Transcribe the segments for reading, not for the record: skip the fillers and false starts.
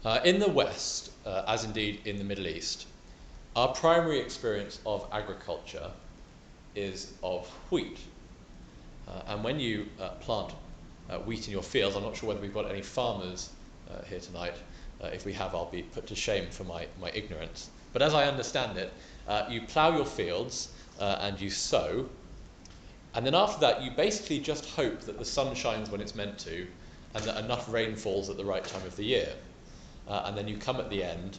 In the West, as indeed in the Middle East, our primary experience of agriculture is of wheat. And when you plant wheat in your fields, I'm not sure whether we've got any farmers here tonight. If we have, I'll be put to shame for my ignorance. But as I understand it, you plough your fields and you sow. And then after that, you basically just hope that the sun shines when it's meant to and that enough rain falls at the right time of the year. And then you come at the end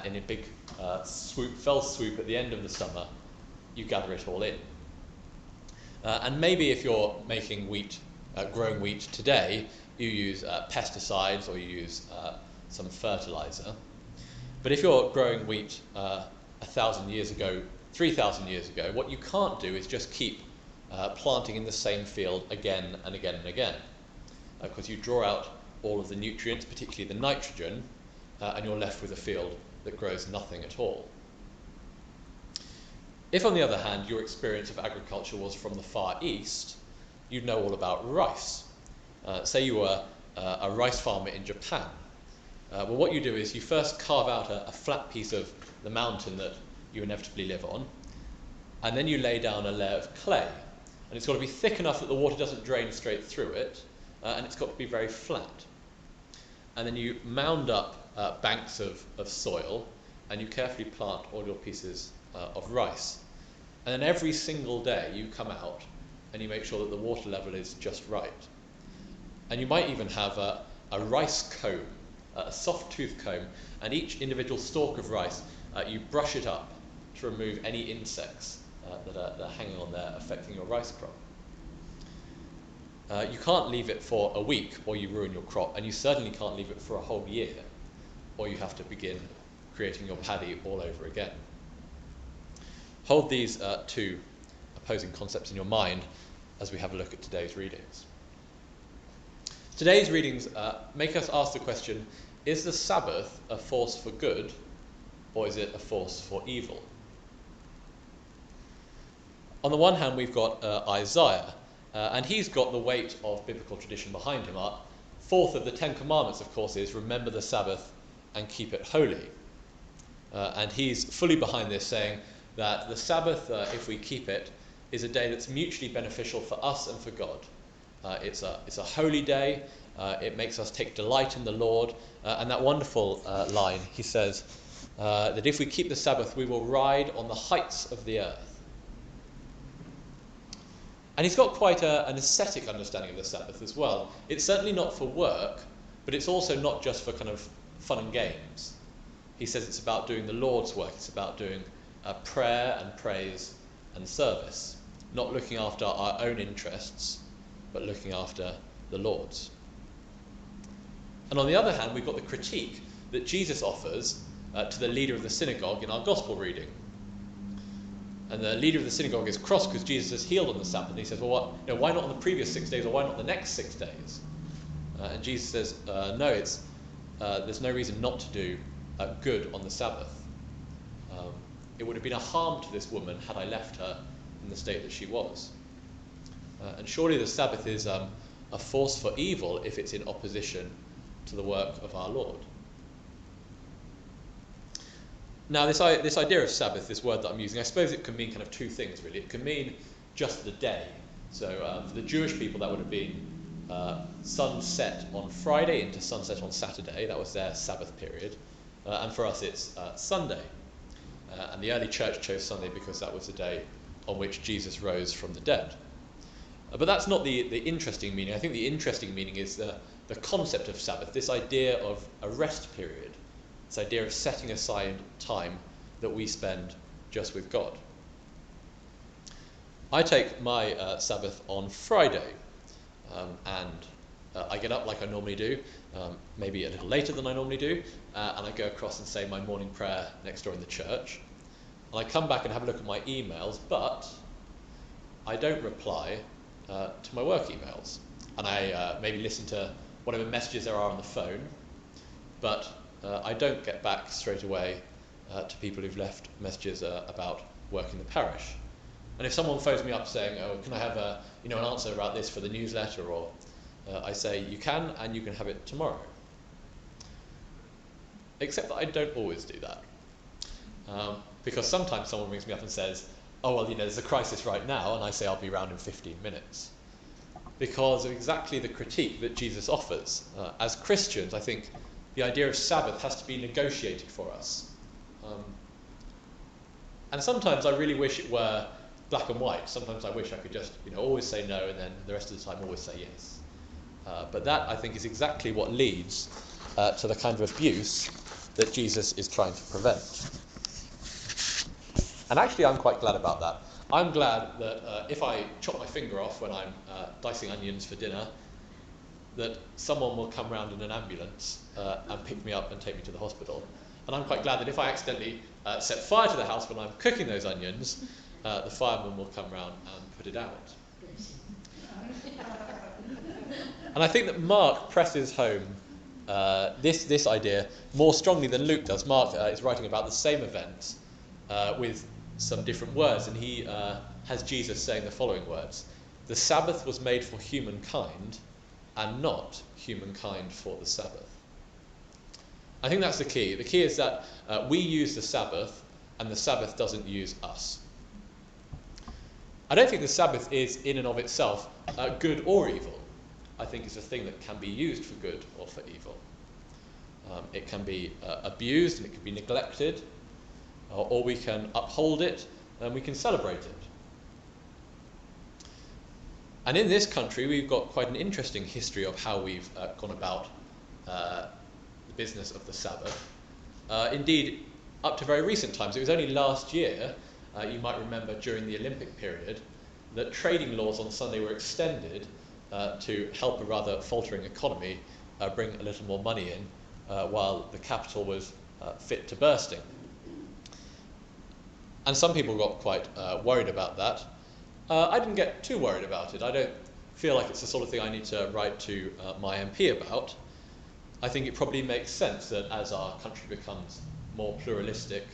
in a big fell swoop at the end of the summer, you gather it all in. And maybe if you're making wheat, growing wheat today, you use pesticides or you use some fertilizer. But if you're growing wheat 1,000 years ago, 3,000 years ago, what you can't do is just keep planting in the same field again and again and again, because you draw out all of the nutrients, particularly the nitrogen, and you're left with a field that grows nothing at all. If, on the other hand, your experience of agriculture was from the Far East, you'd know all about rice. Say you were a rice farmer in Japan. Well, what you do is you first carve out a flat piece of the mountain that you inevitably live on, and then you lay down a layer of clay. And it's got to be thick enough that the water doesn't drain straight through it, and it's got to be very flat. And then you mound up banks of soil, and you carefully plant all your pieces of rice. And then every single day you come out and you make sure that the water level is just right. And you might even have a rice comb, a soft tooth comb, and each individual stalk of rice, you brush it up to remove any insects that are hanging on there affecting your rice crop. You can't leave it for a week or you ruin your crop, and you certainly can't leave it for a whole year or you have to begin creating your paddy all over again. Hold these two opposing concepts in your mind as we have a look at today's readings. Today's readings make us ask the question, is the Sabbath a force for good or is it a force for evil? On the one hand, we've got Isaiah, and he's got the weight of biblical tradition behind him. Our fourth of the Ten Commandments, of course, is remember the Sabbath and keep it holy. And he's fully behind this, saying that the Sabbath, if we keep it, is a day that's mutually beneficial for us and for God. It's a holy day. It makes us take delight in the Lord. And that wonderful line, he says, that if we keep the Sabbath, we will ride on the heights of the earth. And he's got quite an ascetic understanding of the Sabbath as well. It's certainly not for work, but it's also not just for kind of fun and games. He says it's about doing the Lord's work. It's about doing prayer and praise and service, not looking after our own interests, but looking after the Lord's. And on the other hand, we've got the critique that Jesus offers to the leader of the synagogue in our gospel reading. And the leader of the synagogue is cross because Jesus has healed on the Sabbath. And he says, well, why not on the previous 6 days, or why not the next 6 days? And Jesus says, no, there's no reason not to do good on the Sabbath. It would have been a harm to this woman had I left her in the state that she was. And surely the Sabbath is a force for evil if it's in opposition to the work of our Lord. Now, this idea of Sabbath, this word that I'm using, I suppose it can mean kind of two things, really. It can mean just the day. So for the Jewish people, that would have been sunset on Friday into sunset on Saturday. That was their Sabbath period. And for us, it's Sunday. And the early church chose Sunday because that was the day on which Jesus rose from the dead. But that's not the interesting meaning. I think the interesting meaning is the concept of Sabbath, this idea of a rest period. This idea of setting aside time that we spend just with God. I take my Sabbath on Friday, and I get up like I normally do, maybe a little later than I normally do, and I go across and say my morning prayer next door in the church. And I come back and have a look at my emails, but I don't reply to my work emails. And I maybe listen to whatever messages there are on the phone, but I don't get back straight away to people who've left messages about work in the parish. And if someone phones me up saying, "Oh, can I have an answer about this for the newsletter?" or I say, "You can, and you can have it tomorrow." except that I don't always do that. Because sometimes someone rings me up and says, oh, well, there's a crisis right now, and I say I'll be around in 15 minutes. Because of exactly the critique that Jesus offers. As Christians, I think the idea of Sabbath has to be negotiated for us. And sometimes I really wish it were black and white. Sometimes I wish I could just always say no, and then the rest of the time always say yes. But that, I think, is exactly what leads to the kind of abuse that Jesus is trying to prevent. And actually, I'm quite glad about that. I'm glad that if I chop my finger off when I'm dicing onions for dinner, that someone will come round in an ambulance and pick me up and take me to the hospital. And I'm quite glad that if I accidentally set fire to the house when I'm cooking those onions, the fireman will come round and put it out. And I think that Mark presses home this idea more strongly than Luke does. Mark is writing about the same event with some different words, and he has Jesus saying the following words: "The Sabbath was made for humankind, and not humankind for the Sabbath." I think that's the key. The key is that we use the Sabbath, and the Sabbath doesn't use us. I don't think the Sabbath is, in and of itself, good or evil. I think it's a thing that can be used for good or for evil. It can be abused, and it can be neglected, or we can uphold it, and we can celebrate it. And in this country, we've got quite an interesting history of how we've gone about the business of the Sabbath. Indeed, up to very recent times, it was only last year, you might remember during the Olympic period, that trading laws on Sunday were extended to help a rather faltering economy bring a little more money in while the capital was fit to bursting. And some people got quite worried about that. I didn't get too worried about it. I don't feel like it's the sort of thing I need to write to my MP about. I think it probably makes sense that as our country becomes more pluralistic,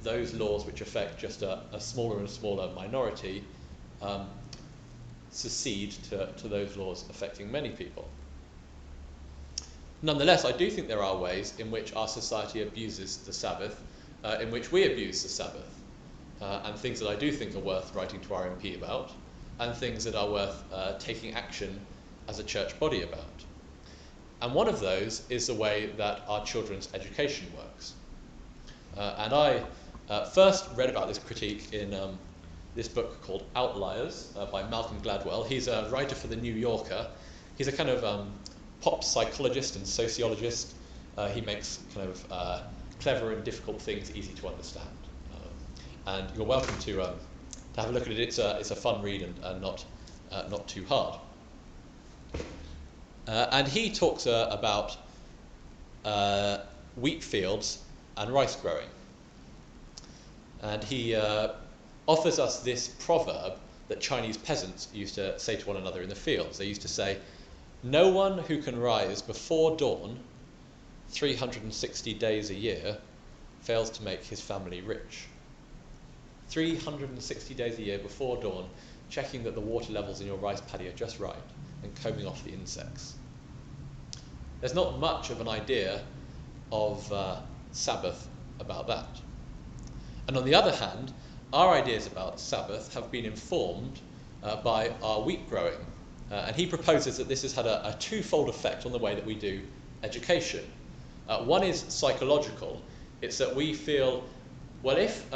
those laws which affect just a smaller and smaller minority succeed to those laws affecting many people. Nonetheless, I do think there are ways in which our society abuses the Sabbath, in which we abuse the Sabbath, and things that I do think are worth writing to our MP about, and things that are worth taking action as a church body about. And one of those is the way that our children's education works. And I first read about this critique in this book called Outliers by Malcolm Gladwell. He's a writer for The New Yorker. He's a kind of pop psychologist and sociologist. He makes kind of clever and difficult things easy to understand. And you're welcome to have a look at it. It's a fun read and not too hard. And he talks about wheat fields and rice growing. And he offers us this proverb that Chinese peasants used to say to one another in the fields. They used to say, "No one who can rise before dawn 360 days a year fails to make his family rich." 360 days a year before dawn, checking that the water levels in your rice paddy are just right and combing off the insects. There's not much of an idea of Sabbath about that. And on the other hand, our ideas about Sabbath have been informed by our wheat growing. And he proposes that this has had a twofold effect on the way that we do education. One is psychological. It's that we feel, well, if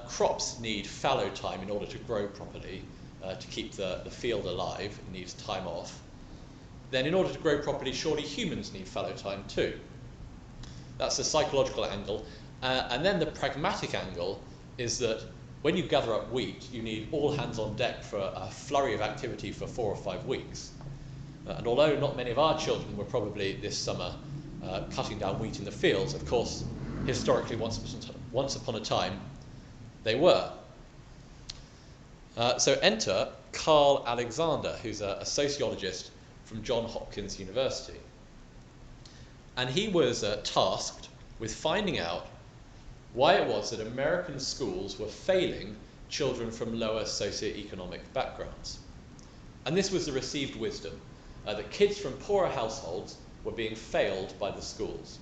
crops need fallow time in order to grow properly, to keep the field alive, it needs time off, then in order to grow properly, surely humans need fallow time too. That's the psychological angle. And then the pragmatic angle is that when you gather up wheat, you need all hands on deck for a flurry of activity for 4 or 5 weeks. And although not many of our children were probably this summer cutting down wheat in the fields, of course, historically, once upon a time, they were. So enter Carl Alexander, who's a sociologist from Johns Hopkins University. And he was tasked with finding out why it was that American schools were failing children from lower socioeconomic backgrounds. And this was the received wisdom, that kids from poorer households were being failed by the schools.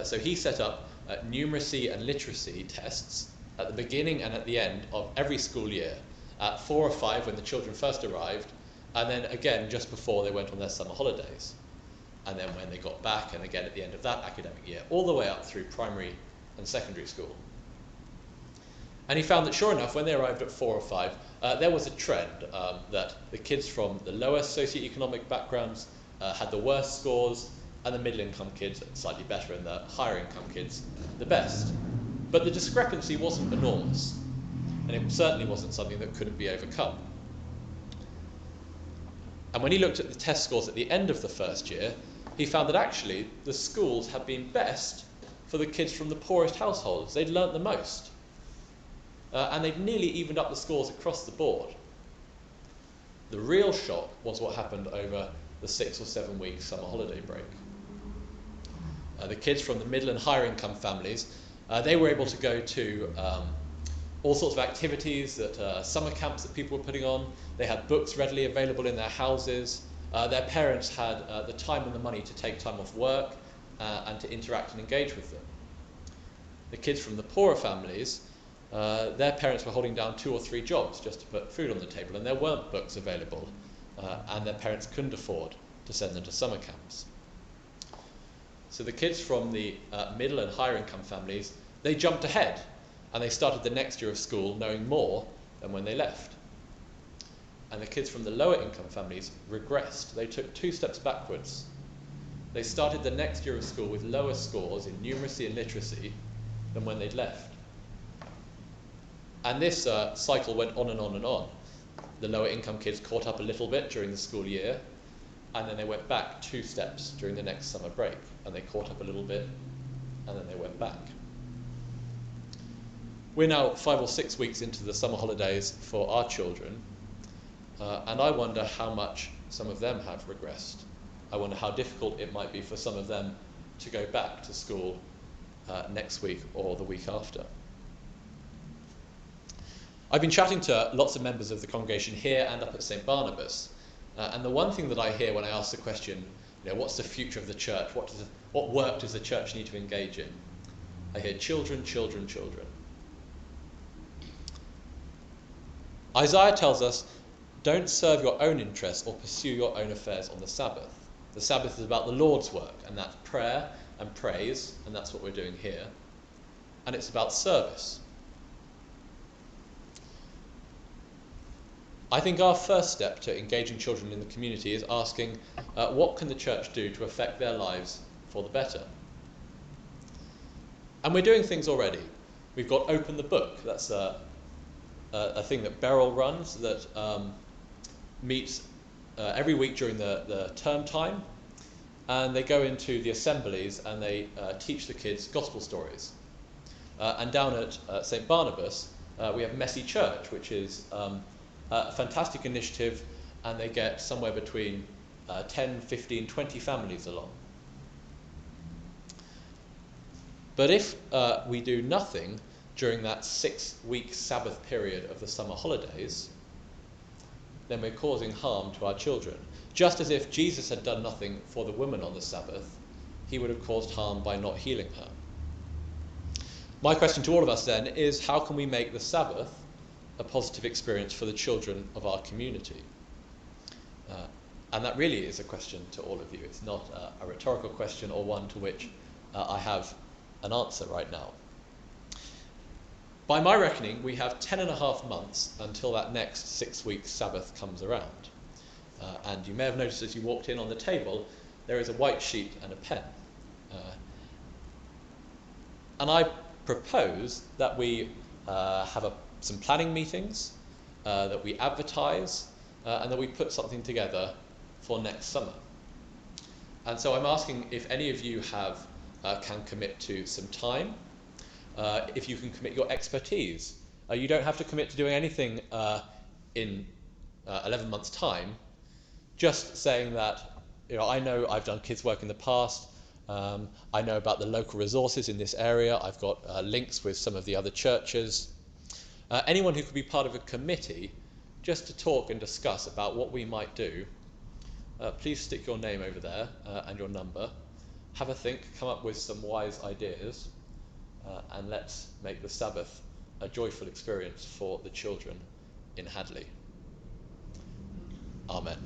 So he set up numeracy and literacy tests at the beginning and at the end of every school year, at 4 or 5 when the children first arrived, and then again just before they went on their summer holidays, and then when they got back, and again at the end of that academic year, all the way up through primary and secondary school. And he found that sure enough, when they arrived at 4 or 5, there was a trend that the kids from the lower socioeconomic backgrounds had the worst scores, and the middle-income kids slightly better, and the higher-income kids the best. But the discrepancy wasn't enormous, and it certainly wasn't something that couldn't be overcome. And when he looked at the test scores at the end of the first year, he found that actually the schools had been best for the kids from the poorest households. They'd learnt the most. And they'd nearly evened up the scores across the board. The real shock was what happened over the 6 or 7 week summer holiday break. The kids from the middle and higher income families, they were able to go to all sorts of activities, that summer camps that people were putting on. They had books readily available in their houses. Their parents had the time and the money to take time off work and to interact and engage with them. The kids from the poorer families, their parents were holding down 2 or 3 jobs just to put food on the table, and there weren't books available, and their parents couldn't afford to send them to summer camps. So the kids from the middle and higher income families, they jumped ahead, and they started the next year of school knowing more than when they left. And the kids from the lower income families regressed. They took 2 steps backwards. They started the next year of school with lower scores in numeracy and literacy than when they'd left. And this cycle went on and on and on. The lower income kids caught up a little bit during the school year, and then they went back 2 steps during the next summer break, and they caught up a little bit, and then they went back. We're now 5 or 6 weeks into the summer holidays for our children, and I wonder how much some of them have regressed. I wonder how difficult it might be for some of them to go back to school next week or the week after. I've been chatting to lots of members of the congregation here and up at St. Barnabas, and the one thing that I hear when I ask the question, what's the future of the church? What work does the church need to engage in? I hear children, children, children. Isaiah tells us, don't serve your own interests or pursue your own affairs on the Sabbath. The Sabbath is about the Lord's work, and that's prayer and praise, and that's what we're doing here. And it's about service. I think our first step to engaging children in the community is asking, what can the church do to affect their lives for the better? And we're doing things already. We've got Open the Book. That's a thing that Beryl runs that meets every week during the term time, and they go into the assemblies and they teach the kids gospel stories. And down at St. Barnabas, we have Messy Church, which is a fantastic initiative, and they get somewhere between 10, 15, 20 families along. But if we do nothing during that 6-week Sabbath period of the summer holidays, then we're causing harm to our children. Just as if Jesus had done nothing for the woman on the Sabbath, he would have caused harm by not healing her. My question to all of us then is, how can we make the Sabbath a positive experience for the children of our community? And that really is a question to all of you. It's not a rhetorical question or one to which I have an answer right now. By my reckoning, we have 10.5 months until that next 6-week Sabbath comes around. And you may have noticed as you walked in on the table, there is a white sheet and a pen. And I propose that we have some planning meetings, that we advertise, and that we put something together for next summer. And so I'm asking if any of you can commit to some time, if you can commit your expertise. You don't have to commit to doing anything in 11 months' time, just saying that, I know I've done kids' work in the past, I know about the local resources in this area, I've got links with some of the other churches. Anyone who could be part of a committee just to talk and discuss about what we might do, please stick your name over there and your number, have a think, come up with some wise ideas, and let's make the Sabbath a joyful experience for the children in Hadley. Amen.